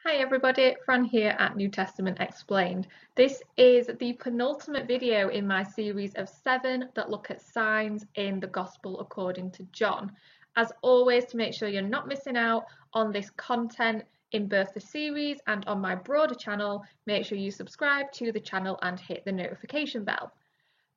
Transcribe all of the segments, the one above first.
Hi everybody, Fran here at New Testament Explained. This is the penultimate video in my series of 7 that look at signs in the Gospel according to John. As always, to make sure you're not missing out on this content in both the series and on my broader channel, make sure you subscribe to the channel and hit the notification bell.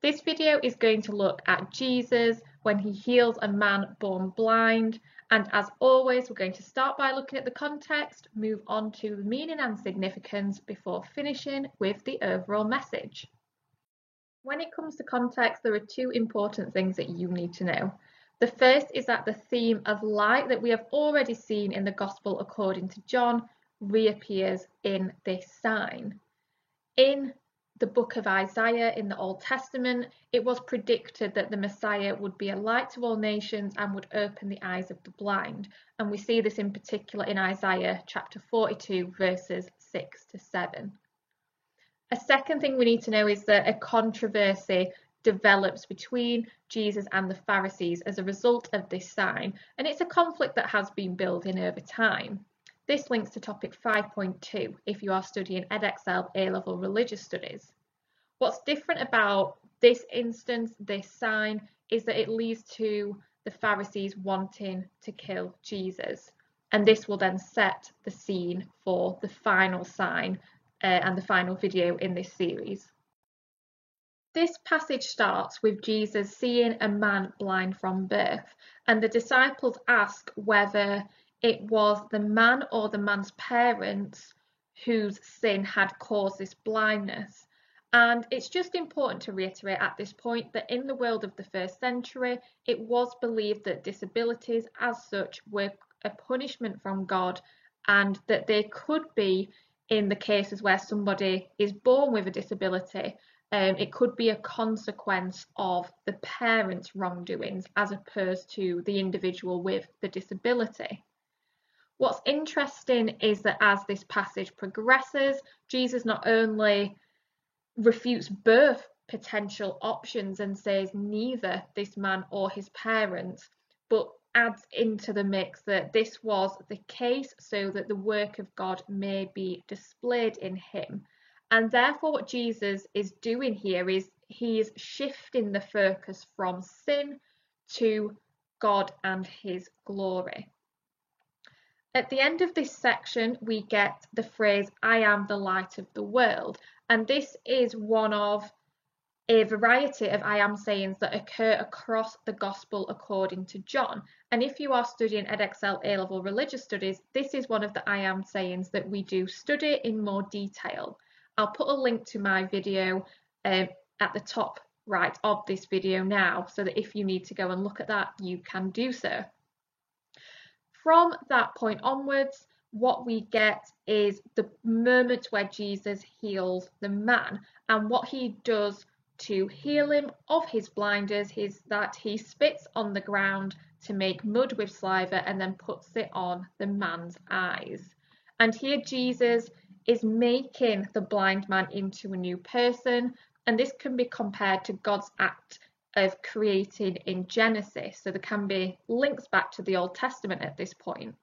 This video is going to look at Jesus when he heals a man born blind, and as always we're going to start by looking at the context, move on to the meaning and significance before finishing with the overall message. When it comes to context, there are two important things that you need to know. The first is that the theme of light that we have already seen in the Gospel according to John reappears in this sign. In the book of Isaiah in the Old Testament, it was predicted that the Messiah would be a light to all nations and would open the eyes of the blind. And we see this in particular in Isaiah chapter 42, verses 6 to 7. A second thing we need to know is that a controversy develops between Jesus and the Pharisees as a result of this sign, and it's a conflict that has been building over time. This links to topic 5.2 if you are studying Edexcel A-level religious studies. What's different about this instance, this sign, is that it leads to the Pharisees wanting to kill Jesus. And this will then set the scene for the final sign and the final video in this series. This passage starts with Jesus seeing a man blind from birth, and the disciples ask whether it was the man or the man's parents whose sin had caused this blindness. And it's just important to reiterate at this point that in the world of the first century, it was believed that disabilities as such were a punishment from God, and that they could be, in the cases where somebody is born with a disability, it could be a consequence of the parents' wrongdoings as opposed to the individual with the disability. What's interesting is that as this passage progresses, Jesus not only refutes both potential options and says neither this man or his parents, but adds into the mix that this was the case so that the work of God may be displayed in him. And therefore what Jesus is doing here is he is shifting the focus from sin to God and his glory. At the end of this section, we get the phrase, "I am the light of the world." And this is one of a variety of I am sayings that occur across the Gospel according to John. And if you are studying Edexcel A-level religious studies, this is one of the I am sayings that we do study in more detail. I'll put a link to my video at the top right of this video now, so that if you need to go and look at that, you can do so. From that point onwards, what we get is the moment where Jesus heals the man, and what he does to heal him of his blinders is that he spits on the ground to make mud with saliva and then puts it on the man's eyes. And here Jesus is making the blind man into a new person, and this can be compared to God's act of creating in Genesis, so there can be links back to the Old Testament at this point.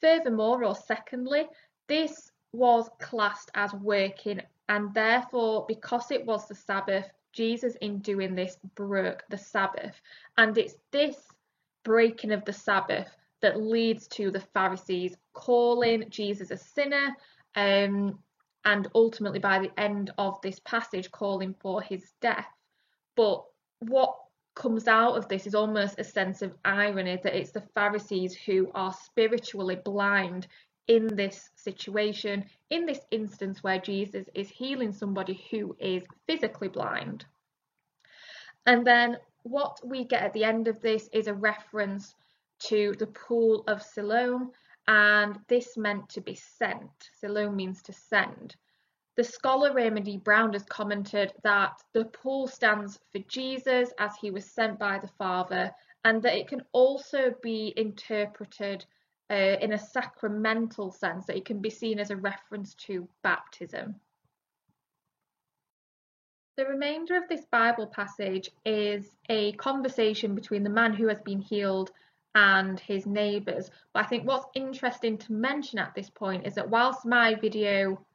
Furthermore, or secondly, this was classed as working, and therefore, because it was the Sabbath, Jesus in doing this broke the Sabbath. And it's this breaking of the Sabbath that leads to the Pharisees calling Jesus a sinner, and ultimately by the end of this passage calling for his death. But what comes out of this is almost a sense of irony that it's the Pharisees who are spiritually blind in this situation, in this instance where Jesus is healing somebody who is physically blind. And then what we get at the end of this is a reference to the pool of Siloam, and this meant to be sent. Siloam means to send. The scholar Raymond E. Brown has commented that the pool stands for Jesus as he was sent by the Father, and that it can also be interpreted in a sacramental sense, that it can be seen as a reference to baptism. The remainder of this Bible passage is a conversation between the man who has been healed and his neighbours. But I think what's interesting to mention at this point is that whilst my video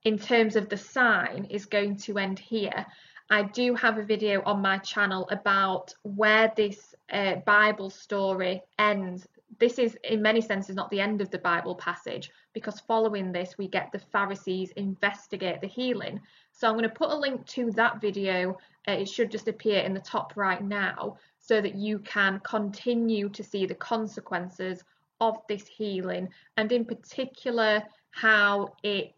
in terms of the sign is going to end here, I do have a video on my channel about where this Bible story ends. This is in many senses not the end of the Bible passage, because following this we get the Pharisees investigate the healing. So I'm going to put a link to that video. It should just appear in the top right now, so that you can continue to see the consequences of this healing, and in particular how it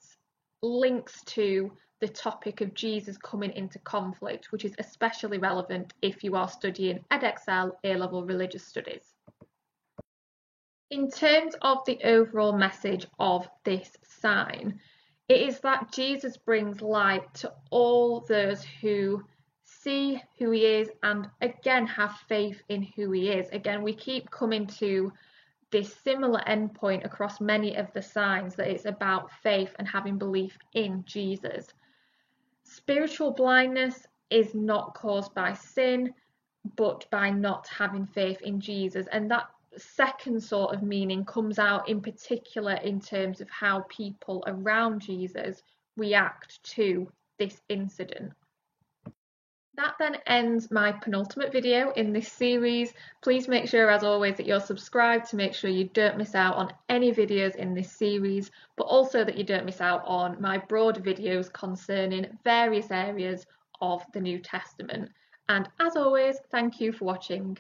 links to the topic of Jesus coming into conflict, which is especially relevant if you are studying Edexcel A-level religious studies. In terms of the overall message of this sign, it is that Jesus brings light to all those who see who he is and again have faith in who he is. Again, we keep coming to this similar endpoint across many of the signs, that it's about faith and having belief in Jesus. Spiritual blindness is not caused by sin, but by not having faith in Jesus. And that second sort of meaning comes out in particular in terms of how people around Jesus react to this incident. That then ends my penultimate video in this series. Please make sure, as always, that you're subscribed to make sure you don't miss out on any videos in this series, but also that you don't miss out on my broader videos concerning various areas of the New Testament. And as always, thank you for watching.